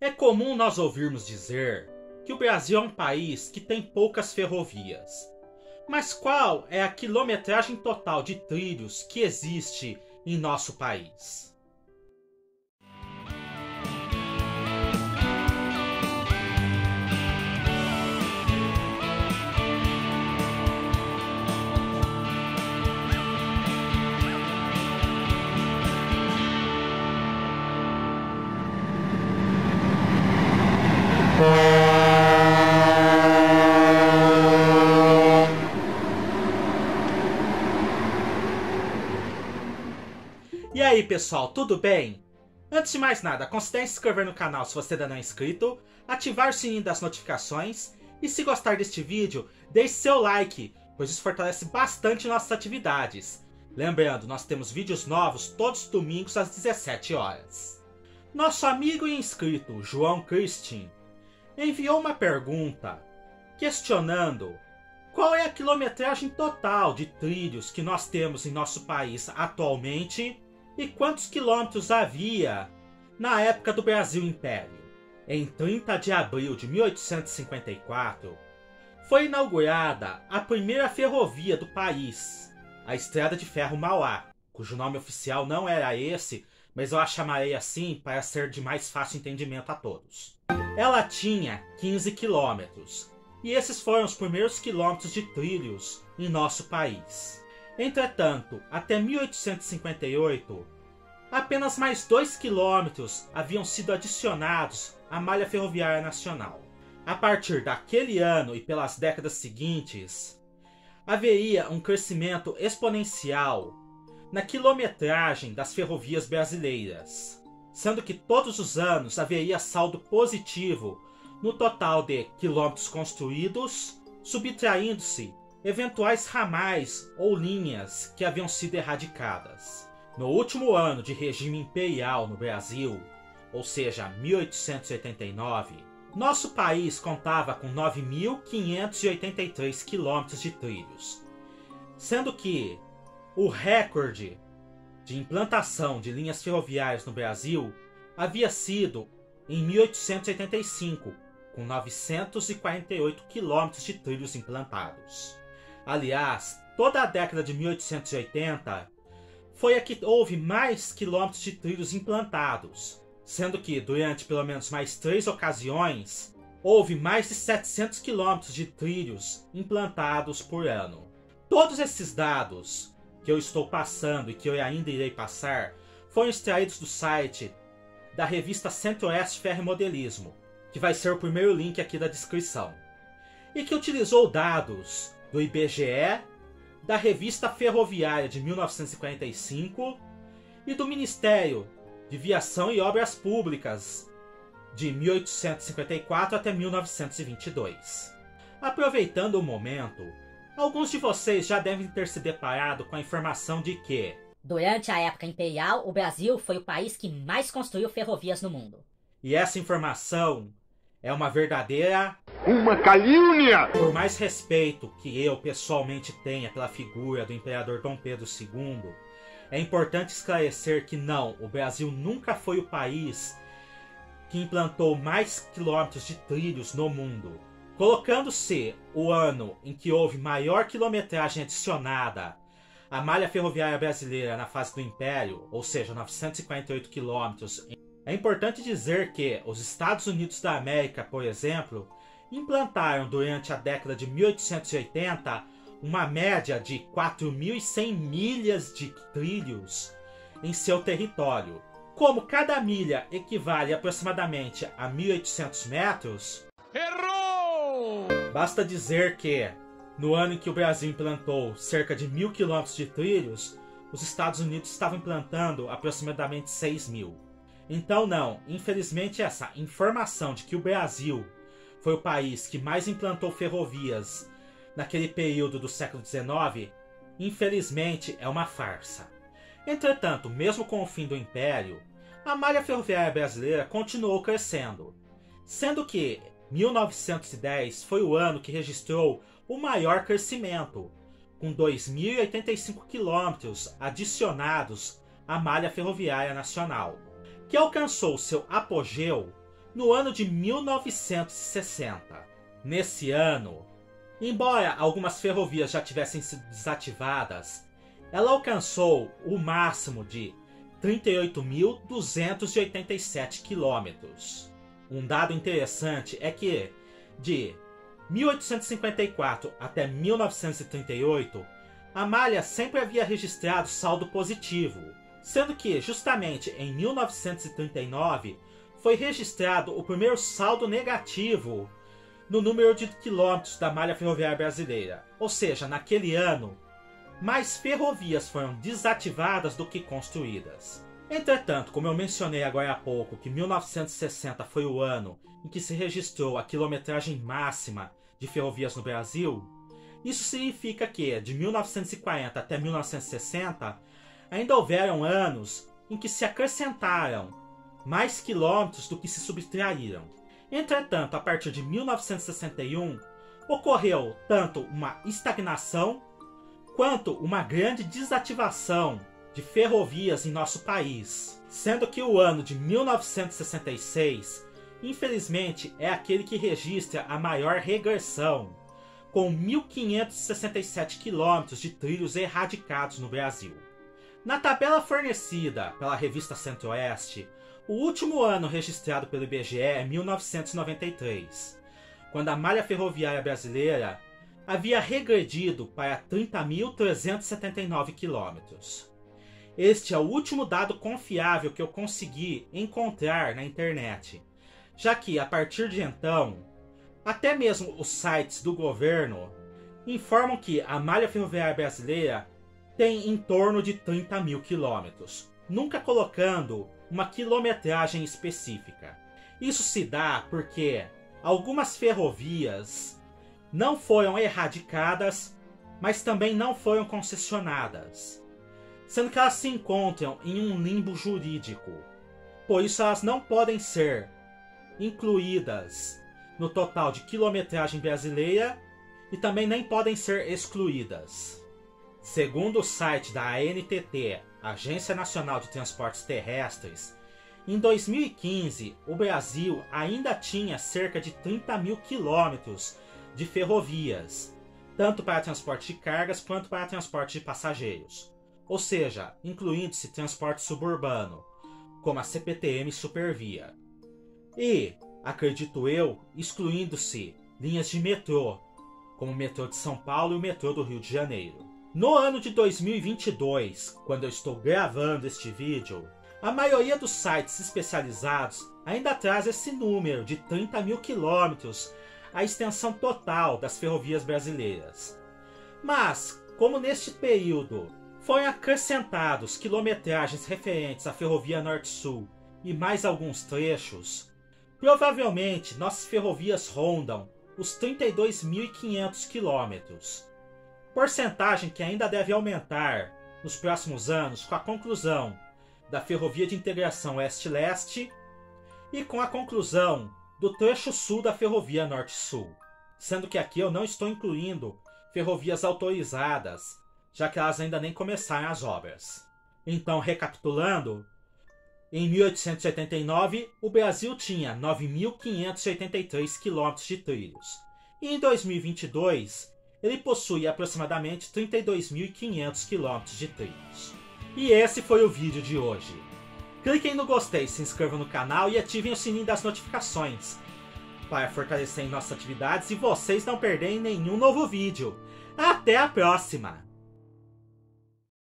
É comum nós ouvirmos dizer que o Brasil é um país que tem poucas ferrovias. Mas qual é a quilometragem total de trilhos que existe em nosso país? E aí pessoal, tudo bem? Antes de mais nada, considere se inscrever no canal se você ainda não é inscrito, ativar o sininho das notificações e se gostar deste vídeo, deixe seu like, pois isso fortalece bastante nossas atividades. Lembrando, nós temos vídeos novos todos os domingos às 17 horas. Nosso amigo e inscrito João Christian enviou uma pergunta questionando qual é a quilometragem total de trilhos que nós temos em nosso país atualmente e quantos quilômetros havia na época do Brasil Império. Em 30 de abril de 1854, foi inaugurada a primeira ferrovia do país, a Estrada de Ferro Mauá, cujo nome oficial não era esse, mas eu a chamarei assim para ser de mais fácil entendimento a todos. Ela tinha 15 quilômetros, e esses foram os primeiros quilômetros de trilhos em nosso país. Entretanto, até 1858, apenas mais 2 quilômetros haviam sido adicionados à malha ferroviária nacional. A partir daquele ano e pelas décadas seguintes, haveria um crescimento exponencial na quilometragem das ferrovias brasileiras, sendo que todos os anos haveria saldo positivo no total de quilômetros construídos, subtraindo-se eventuais ramais ou linhas que haviam sido erradicadas. No último ano de regime imperial no Brasil, ou seja, 1889, nosso país contava com 9.583 quilômetros de trilhos, sendo que o recorde de implantação de linhas ferroviárias no Brasil havia sido em 1885, com 948 quilômetros de trilhos implantados. Aliás, toda a década de 1880 foi a que houve mais quilômetros de trilhos implantados, sendo que, durante pelo menos mais 3 ocasiões, houve mais de 700 quilômetros de trilhos implantados por ano. Todos esses dados que eu estou passando e que eu ainda irei passar foram extraídos do site da revista Centro-Oeste Ferromodelismo, que vai ser o primeiro link aqui da descrição, e que utilizou dados do IBGE, da Revista Ferroviária de 1945 e do Ministério de Viação e Obras Públicas de 1854 até 1922. Aproveitando o momento, alguns de vocês já devem ter se deparado com a informação de que, durante a época imperial, o Brasil foi o país que mais construiu ferrovias no mundo. E essa informação é uma verdadeira calúnia! Por mais respeito que eu pessoalmente tenha pela figura do imperador Dom Pedro II, é importante esclarecer que não, o Brasil nunca foi o país que implantou mais quilômetros de trilhos no mundo. Colocando-se o ano em que houve maior quilometragem adicionada à malha ferroviária brasileira na fase do Império, ou seja, 948 quilômetros, é importante dizer que os Estados Unidos da América, por exemplo, implantaram durante a década de 1880 uma média de 4.100 milhas de trilhos em seu território. Como cada milha equivale aproximadamente a 1.800 metros, Errou! Basta dizer que, no ano em que o Brasil implantou cerca de 1.000 quilômetros de trilhos, os Estados Unidos estavam implantando aproximadamente 6.000. Então não, infelizmente essa informação de que o Brasil foi o país que mais implantou ferrovias naquele período do século XIX, infelizmente é uma farsa. Entretanto, mesmo com o fim do Império, a malha ferroviária brasileira continuou crescendo, sendo que 1910 foi o ano que registrou o maior crescimento, com 2.085 quilômetros adicionados à malha ferroviária nacional, que alcançou seu apogeu no ano de 1960. Nesse ano, embora algumas ferrovias já tivessem sido desativadas, ela alcançou o máximo de 38.287 quilômetros. Um dado interessante é que, de 1854 até 1938, a malha sempre havia registrado saldo positivo, sendo que, justamente em 1939, foi registrado o primeiro saldo negativo no número de quilômetros da malha ferroviária brasileira. Ou seja, naquele ano, mais ferrovias foram desativadas do que construídas. Entretanto, como eu mencionei agora há pouco que 1960 foi o ano em que se registrou a quilometragem máxima de ferrovias no Brasil, isso significa que, de 1940 até 1960, ainda houveram anos em que se acrescentaram mais quilômetros do que se subtraíram. Entretanto, a partir de 1961, ocorreu tanto uma estagnação quanto uma grande desativação de ferrovias em nosso país, sendo que o ano de 1966, infelizmente, é aquele que registra a maior regressão, com 1.567 quilômetros de trilhos erradicados no Brasil. Na tabela fornecida pela revista Centro-Oeste, o último ano registrado pelo IBGE é 1993, quando a malha ferroviária brasileira havia regredido para 30.379 quilômetros. Este é o último dado confiável que eu consegui encontrar na internet, já que, a partir de então, até mesmo os sites do governo informam que a malha ferroviária brasileira tem em torno de 30.000 quilômetros, nunca colocando uma quilometragem específica. Isso se dá porque algumas ferrovias não foram erradicadas, mas também não foram concessionadas, sendo que elas se encontram em um limbo jurídico. Por isso elas não podem ser incluídas no total de quilometragem brasileira e também nem podem ser excluídas. Segundo o site da ANTT, Agência Nacional de Transportes Terrestres, em 2015 o Brasil ainda tinha cerca de 30.000 quilômetros de ferrovias, tanto para transporte de cargas quanto para transporte de passageiros, ou seja, incluindo-se transporte suburbano, como a CPTM Supervia. E, acredito eu, excluindo-se linhas de metrô, como o metrô de São Paulo e o metrô do Rio de Janeiro. No ano de 2022, quando eu estou gravando este vídeo, a maioria dos sites especializados ainda traz esse número de 30.000 quilômetros, a extensão total das ferrovias brasileiras. Mas, como neste período foram acrescentados quilometragens referentes à Ferrovia Norte-Sul e mais alguns trechos, provavelmente nossas ferrovias rondam os 32.500 quilômetros, porcentagem que ainda deve aumentar nos próximos anos com a conclusão da Ferrovia de Integração Oeste-Leste e com a conclusão do trecho sul da Ferrovia Norte-Sul, sendo que aqui eu não estou incluindo ferrovias autorizadas, já que elas ainda nem começaram as obras. Então, recapitulando, em 1889 o Brasil tinha 9.583 km de trilhos, e em 2022 ele possui aproximadamente 32.500 km de trilhos. E esse foi o vídeo de hoje. Cliquem no gostei, se inscrevam no canal e ativem o sininho das notificações para fortalecer nossas atividades e vocês não perderem nenhum novo vídeo. Até a próxima!